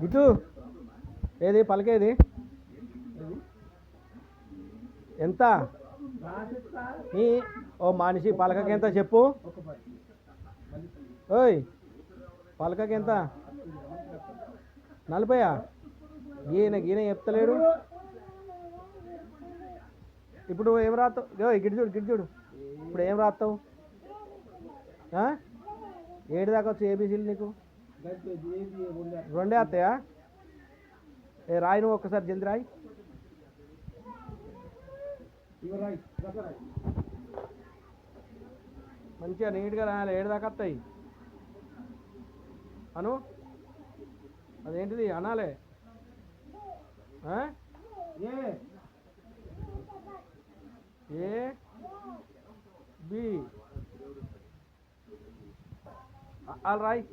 ఇటు ఏది పలకేది ఎంత నీ ఓ మనిషి పలకకి ఎంత చెప్పు ఓయ్ పలకకి ఎంత 40 గీన చెప్తలేడు ఇప్పుడు నువ్వు ఏం రాస్తావు గిడి చూడు ఇప్పుడు ఏం రాస్తావు ఏడు దాకా వచ్చి ఏబీసీలు నీకు 2 వస్తాయా రాయి నువ్వు ఒక్కసారి జల్ది రాయి మంచిగా నీట్గా రాయాలి 7 దాకా వస్తాయి అను అదేంటిది అనాలే ఏ బి ఆల్ రాయ్